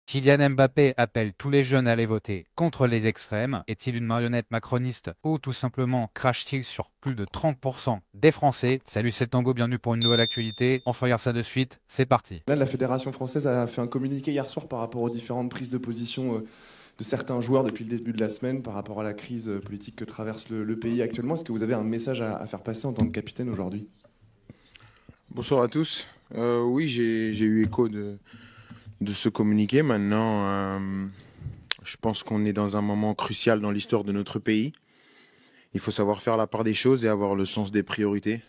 Kylian Mbappé appelle tous les jeunes à aller voter contre les extrêmes. Est-il une marionnette macroniste ou tout simplement crache-t-il sur plus de 30% des Français? Salut, c'est Tango, bienvenue pour une nouvelle actualité. On regarde ça de suite, c'est parti. Là, la Fédération française a fait un communiqué hier soir par rapport aux différentes prises de position de certains joueurs depuis le début de la semaine par rapport à la crise politique que traverse le pays actuellement. Est-ce que vous avez un message à faire passer en tant que capitaine aujourd'hui? Bonsoir à tous. Oui, j'ai eu écho de ce communiqué. Maintenant, je pense qu'on est dans un moment crucial dans l'histoire de notre pays. Il faut savoir faire la part des choses et avoir le sens des priorités.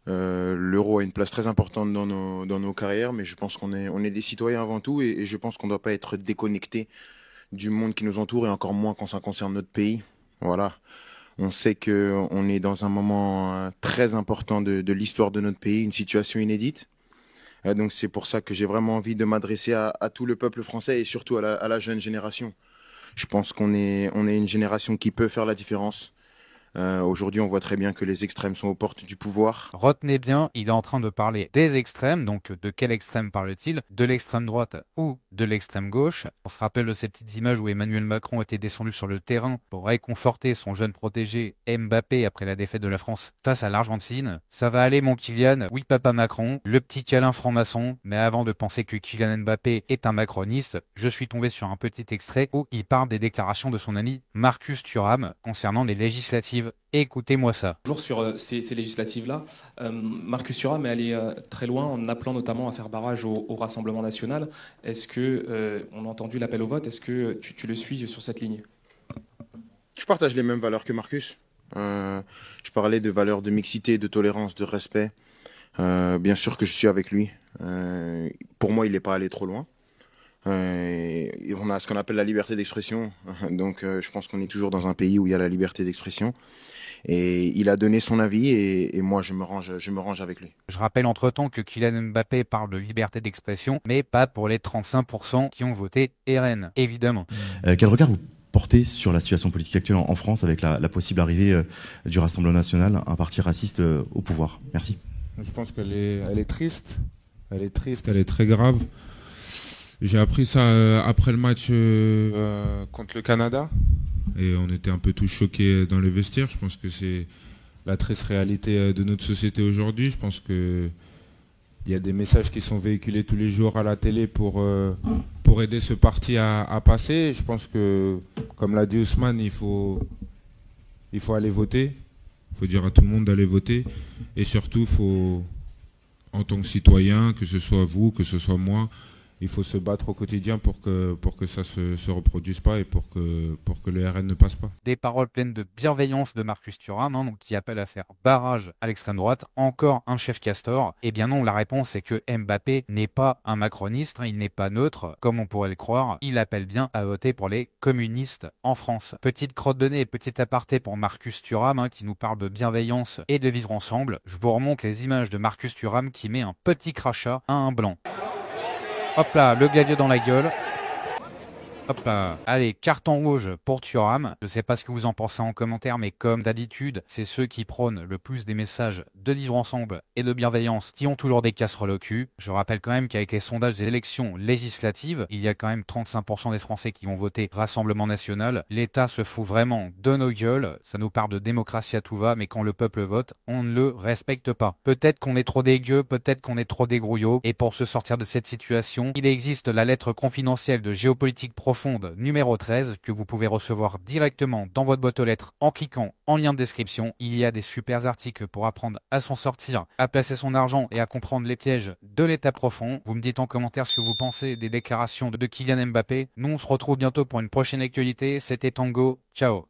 L'euro a une place très importante dans nos carrières, mais je pense qu'on est des citoyens avant tout et je pense qu'on ne doit pas être déconnecté du monde qui nous entoure et encore moins quand ça concerne notre pays. Voilà. On sait qu'on est dans un moment très important de l'histoire de notre pays, une situation inédite. Donc c'est pour ça que j'ai vraiment envie de m'adresser à tout le peuple français et surtout à la jeune génération. Je pense qu'on est une génération qui peut faire la différence. Aujourd'hui, on voit très bien que les extrêmes sont aux portes du pouvoir. Retenez bien, il est en train de parler des extrêmes, donc de quel extrême parle-t-il? De l'extrême droite ou de l'extrême gauche? On se rappelle de ces petites images où Emmanuel Macron était descendu sur le terrain pour réconforter son jeune protégé Mbappé après la défaite de la France face à l'Argentine. Ça va aller mon Kylian, oui papa Macron, le petit câlin franc-maçon, mais avant de penser que Kylian Mbappé est un macroniste, je suis tombé sur un petit extrait où il parle des déclarations de son ami Marcus Thuram concernant les législatives. Écoutez-moi ça. Toujours sur ces législatives-là, Marcus Thuram est allé très loin en appelant notamment à faire barrage au Rassemblement national. Est-ce que, on a entendu l'appel au vote, est-ce que tu le suis sur cette ligne? Je partage les mêmes valeurs que Marcus. Je parlais de valeurs de mixité, de tolérance, de respect. Bien sûr que je suis avec lui. Pour moi, il n'est pas allé trop loin. Et on a ce qu'on appelle la liberté d'expression. Donc je pense qu'on est toujours dans un pays où il y a la liberté d'expression. Et il a donné son avis et moi je me range avec lui. Je rappelle entre-temps que Kylian Mbappé parle de liberté d'expression, mais pas pour les 35% qui ont voté RN, évidemment. Quel regard vous portez sur la situation politique actuelle en France avec la possible arrivée du Rassemblement national, un parti raciste au pouvoir? Merci. Je pense qu'elle est triste. Elle est triste, elle est très grave. J'ai appris ça après le match contre le Canada. Et on était un peu tous choqués dans le vestiaire. Je pense que c'est la triste réalité de notre société aujourd'hui. Je pense qu'il y a des messages qui sont véhiculés tous les jours à la télé pour aider ce parti à passer. Je pense que, comme l'a dit Ousmane, il faut aller voter. Il faut dire à tout le monde d'aller voter. Et surtout, en tant que citoyen, que ce soit vous, que ce soit moi, il faut se battre au quotidien pour que ça se reproduise pas et pour que le RN ne passe pas. Des paroles pleines de bienveillance de Marcus Thuram, donc qui appelle à faire barrage à l'extrême droite. Encore un chef castor. Eh bien non, la réponse est que Mbappé n'est pas un macroniste, il n'est pas neutre, comme on pourrait le croire. Il appelle bien à voter pour les communistes en France. Petite crotte de nez, petit aparté pour Marcus Thuram, qui nous parle de bienveillance et de vivre ensemble. Je vous remonte les images de Marcus Thuram qui met un petit crachat à un blanc. Hop là, le gladieux dans la gueule. Hop là. Allez, carton rouge pour Thuram. Je sais pas ce que vous en pensez en commentaire, mais comme d'habitude, c'est ceux qui prônent le plus des messages de vivre ensemble et de bienveillance qui ont toujours des casseroles au cul. Je rappelle quand même qu'avec les sondages des élections législatives, il y a quand même 35% des Français qui vont voter Rassemblement national. L'État se fout vraiment de nos gueules. Ça nous parle de démocratie à tout va, mais quand le peuple vote, on ne le respecte pas. Peut-être qu'on est trop dégueu, peut-être qu'on est trop dégrouillot. Et pour se sortir de cette situation, il existe la lettre confidentielle de géopolitique profonde numéro 13 que vous pouvez recevoir directement dans votre boîte aux lettres en cliquant en lien de description. Il y a des super articles pour apprendre à s'en sortir, à placer son argent et à comprendre les pièges de l'état profond. Vous me dites en commentaire ce que vous pensez des déclarations de Kylian Mbappé. Nous on se retrouve bientôt pour une prochaine actualité. C'était Tango. Ciao.